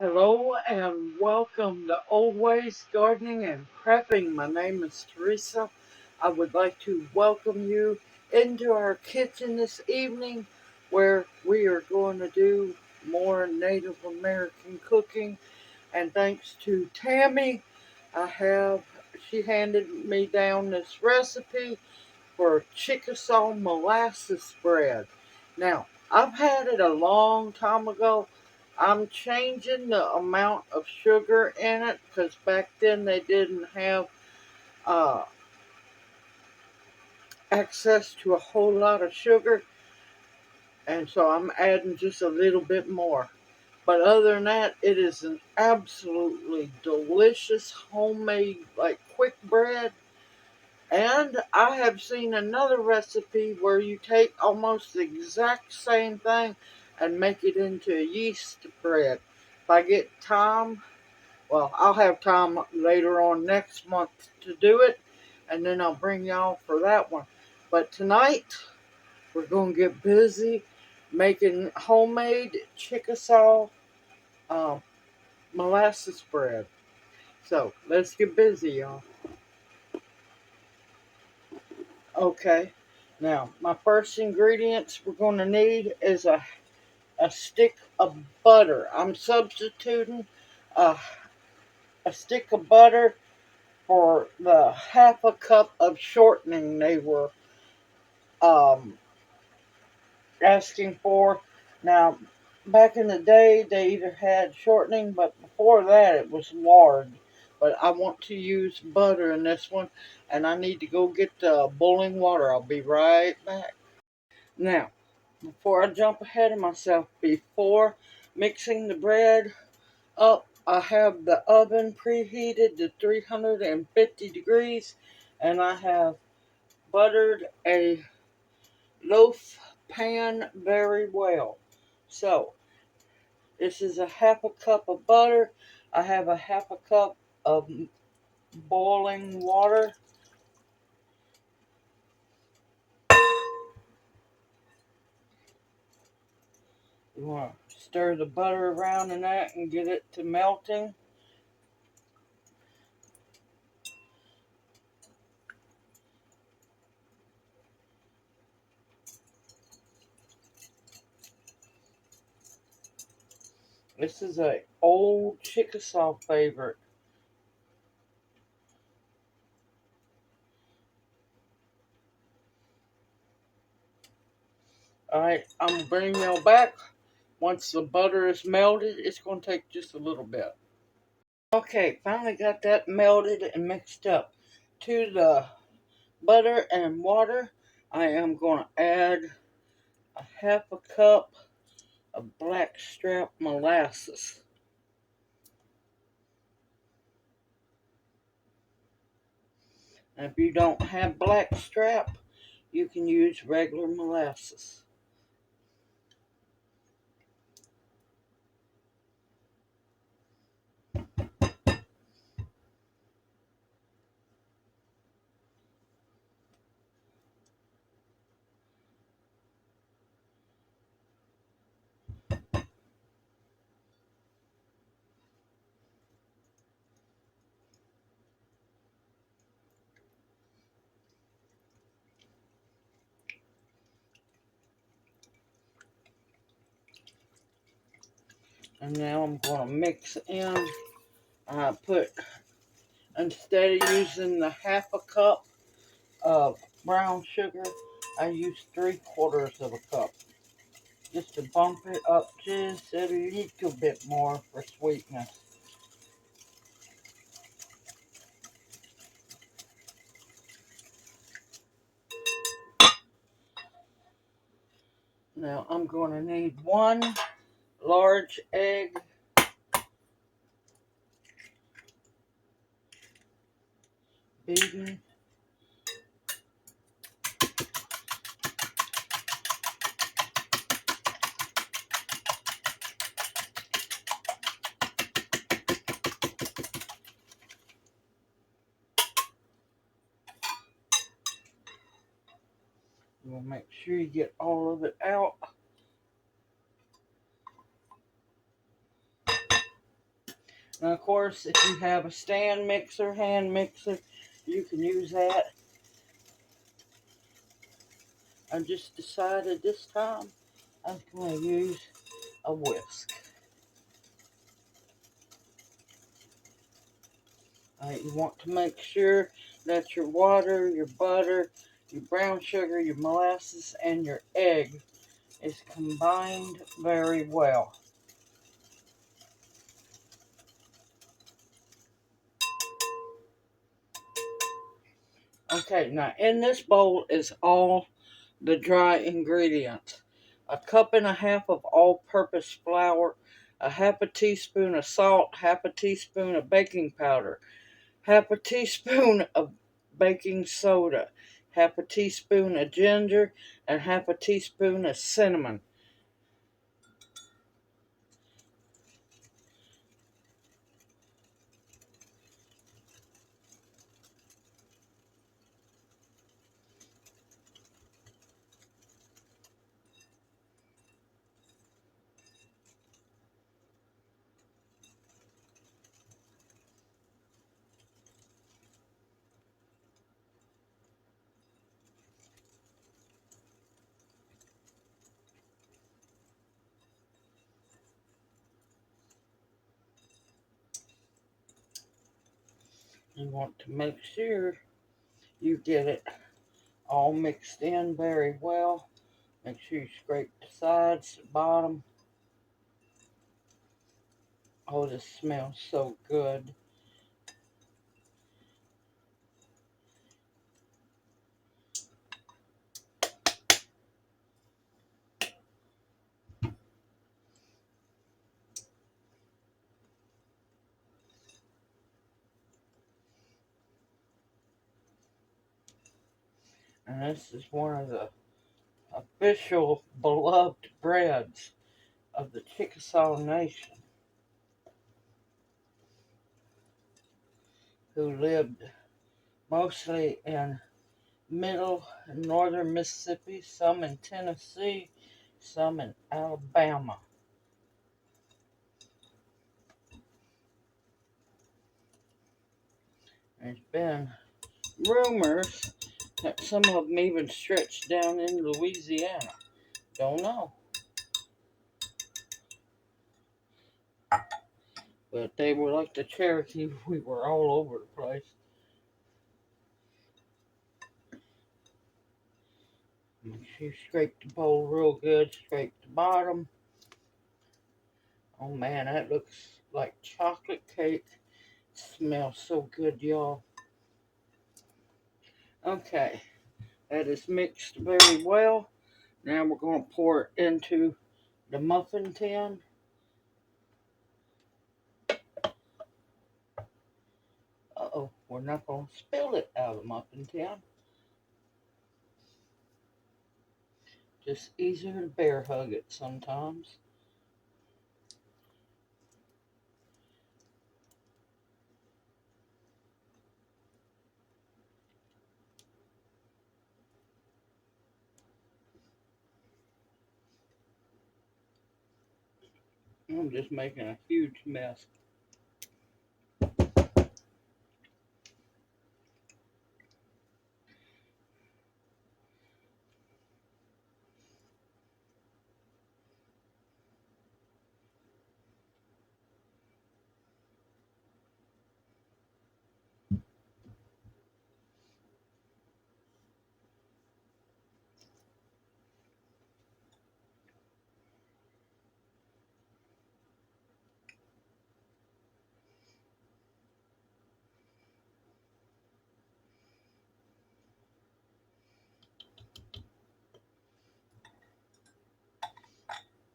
Hello and welcome to Old Ways Gardening and Prepping. My name is Teresa. I would like to welcome you into our kitchen this evening where we are going to do more Native American cooking. And thanks to Tami, she handed me down this recipe for Chickasaw Molasses Bread. Now, I've had it a long time ago. I'm changing the amount of sugar in it because back then they didn't have uh, access to a whole lot of sugar, and so I'm adding just a little bit more. But other than that, it is an absolutely delicious homemade, like quick bread. And I have seen another recipe where you take almost the exact same thing and make it into a yeast bread. If I get time, well, I'll have time later on next month to do it, and then I'll bring y'all for that one. But tonight, we're going to get busy making homemade Chickasaw uh, molasses bread. So let's get busy, y'all. Okay. Now, my first ingredients we're going to need is a stick of butter. I'm substituting a, a stick of butter for the half a cup of shortening they were um, asking for. Now, back in the day, they either had shortening, but before that, it was lard. But I want to use butter in this one, and I need to go get the boiling water. I'll be right back. Now, before I jump ahead of myself, before mixing the bread up, I have the oven preheated to 350 degrees, and I have buttered a loaf pan very well. So, this is a half a cup of butter. I have a half a cup of boiling water. You want to stir the butter around in that and get it to melting. This is a old Chickasaw favorite. Alright, I'm going to bring y'all back. Once the butter is melted, it's going to take just a little bit. Okay, finally got that melted and mixed up. To the butter and water, I am going to add a half a cup of blackstrap molasses. And if you don't have blackstrap, you can use regular molasses. And now I'm going to mix in. Instead of using the half a cup of brown sugar, I use 3/4 of a cup. Just to bump it up just a little bit more for sweetness. Now I'm going to need 1 large egg, beaten. You want to make sure you get all of it out. And of course, if you have a stand mixer, hand mixer, you can use that. I just decided this time I'm going to use a whisk. You want to make sure that your water, your butter, your brown sugar, your molasses, and your egg is combined very well. Okay, now in this bowl is all the dry ingredients. A cup and a half of all-purpose flour, a half a teaspoon of salt, half a teaspoon of baking powder, half a teaspoon of baking soda, half a teaspoon of ginger, and half a teaspoon of cinnamon. You want to make sure you get it all mixed in very well. Make sure you scrape the sides, the bottom. Oh, this smells so good. And this is one of the official beloved breads of the Chickasaw Nation, who lived mostly in middle and northern Mississippi, some in Tennessee, some in Alabama. There's been rumors that some of them even stretched down in Louisiana. Don't know. But they were like the Cherokee, we were all over the place. You scrape the bowl real good, scrape the bottom. Oh man, that looks like chocolate cake. It smells so good, y'all. Okay, that is mixed very well. Now we're going to pour it into the muffin tin. Uh-oh, we're not going to spill it out of the muffin tin. Just easier to bear hug it sometimes. I'm just making a huge mess.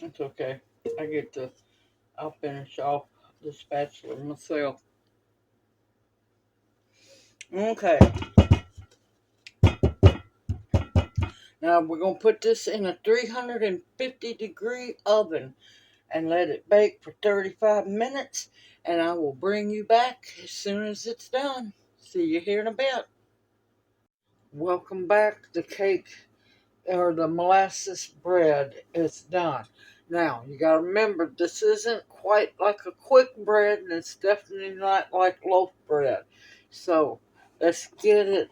It's okay. I'll finish off the spatula myself. Okay. Now we're going to put this in a 350-degree oven and let it bake for 35 minutes. And I will bring you back as soon as it's done. See you here in a bit. Welcome back. The cake or the molasses bread is done. Now, you got to remember, this isn't quite like a quick bread, and it's definitely not like loaf bread. So, let's get it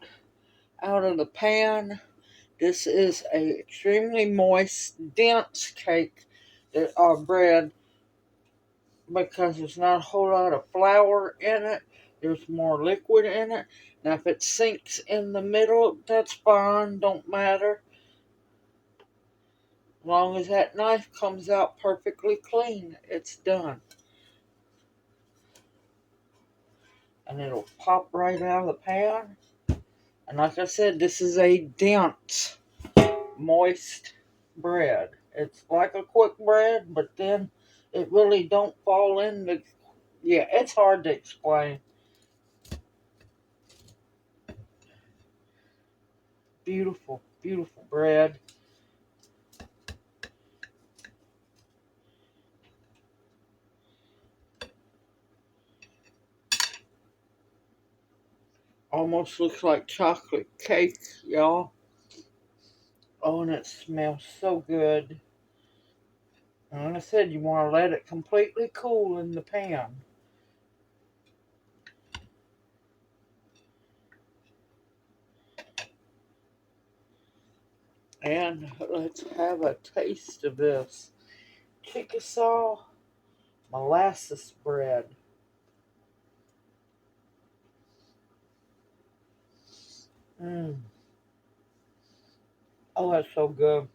out of the pan. This is a extremely moist, dense cake, or bread, because there's not a whole lot of flour in it. There's more liquid in it. Now, if it sinks in the middle, that's fine, don't matter. As long as that knife comes out perfectly clean, it's done. And it'll pop right out of the pan. And like I said, this is a dense, moist bread. It's like a quick bread, but then it really don't fall in the... Yeah, it's hard to explain. Beautiful, beautiful bread. Almost looks like chocolate cake, y'all. Oh, and it smells so good. And like I said, you want to let it completely cool in the pan. And let's have a taste of this Chickasaw Molasses Bread. Mmm. Oh, that's so good.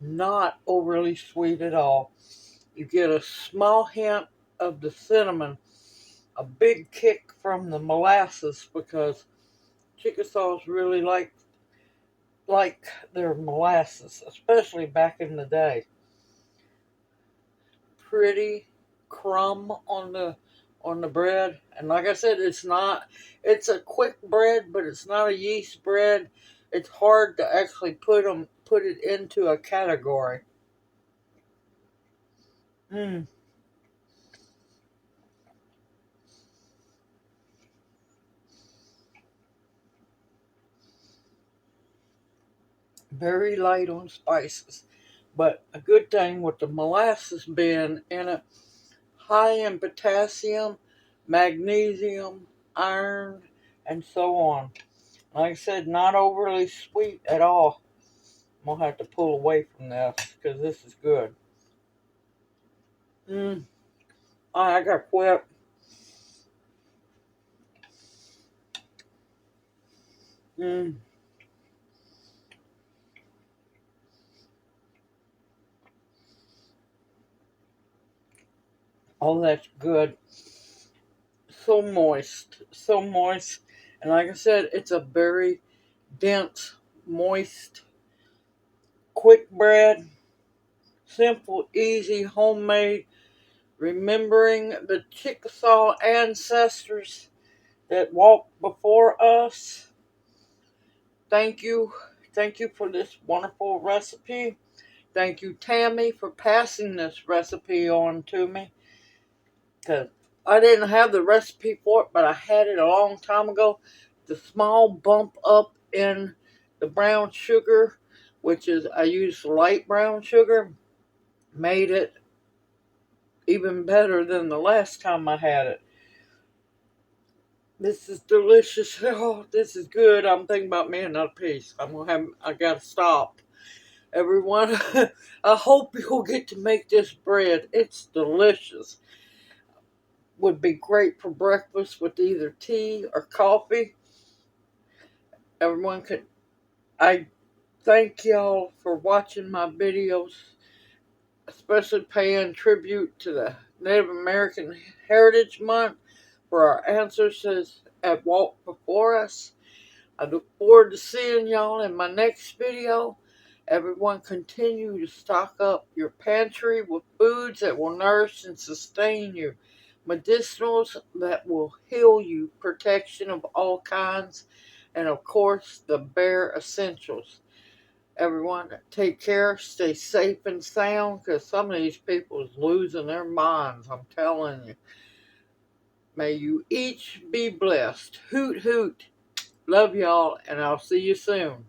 Not overly sweet at all. You get a small hint of the cinnamon, a big kick from the molasses, because Chickasaws really like their molasses, especially back in the day. Pretty crumb on the bread, and like I said, it's a quick bread, but it's not a yeast bread. It's hard to actually put it into a category. Mm, very light on spices, but a good thing with the molasses being in it, high in potassium, magnesium, iron, and so on. Like I said, not overly sweet at all. I'm gonna have to pull away from this because this is good. Mm, I got quit. Mm, oh, that's good. So moist, so moist, and like I said, it's a very dense, moist, quick bread. Simple, easy, homemade. Remembering the Chickasaw ancestors that walked before us. Thank you. Thank you for this wonderful recipe. Thank you, Tami, for passing this recipe on to me. Because I didn't have the recipe for it, but I had it a long time ago. The small bump up in the brown sugar, which is, I used light brown sugar, made it even better than the last time I had it. This is delicious. Oh, this is good. I'm thinking about me another piece. I gotta stop. Everyone, I hope you'll get to make this bread. It's delicious. Would be great for breakfast with either tea or coffee. Everyone could. I thank y'all for watching my videos, especially paying tribute to the Native American Heritage Month for our ancestors that walked before us. I look forward to seeing y'all in my next video. Everyone continue to stock up your pantry with foods that will nourish and sustain you. Medicinals that will heal you. Protection of all kinds. And of course, the bare essentials. Everyone, take care. Stay safe and sound, because some of these people is losing their minds. I'm telling you. May you each be blessed. Hoot, hoot. Love y'all, and I'll see you soon.